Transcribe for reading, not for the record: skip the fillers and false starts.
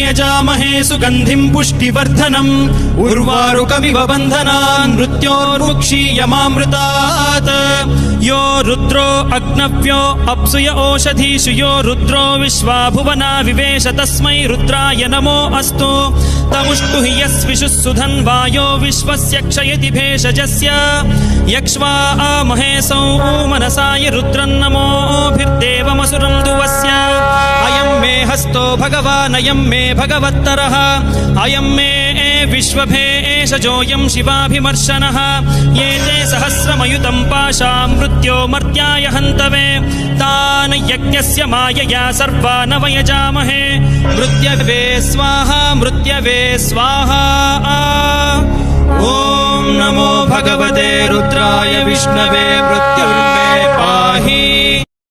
यजामहे सुगन्धिं पुष्टिवर्धनम् उर्वारुकमिव बन्धनान् मृत्योर्मुक्षीयमामृतात् यो रुद्रो अग्नव्यो अप्सुय ओषधीषु यो रुद्रो विश्वा भुवना विवेश तस्मै रुद्राय नमो अस्तु तमुष्टु हि यस्विषुः सुधन्वायो विश्वस्य क्षयति भेषजस्य यक्ष्वा महेशौ मनसाय रुद्रन्नमोभिर्देवमसुरं दुवस्य अयं मे हस्तो भगवान् अयं मे भगवत्तरः अयं मे विश्वभेषजोऽयं शिवाभिमर्शनः ये ते सहस्रमयुतं पाशां मृत्यो मर्त्याय हन्तवे तान् यज्ञस्य मायया सर्वान् वयजामहे मृत्यवे स्वाहा मृत्यवे स्वाहा ॐ नमो भगवते रुद्राय विष्णवे मृत्युर्मे पाहि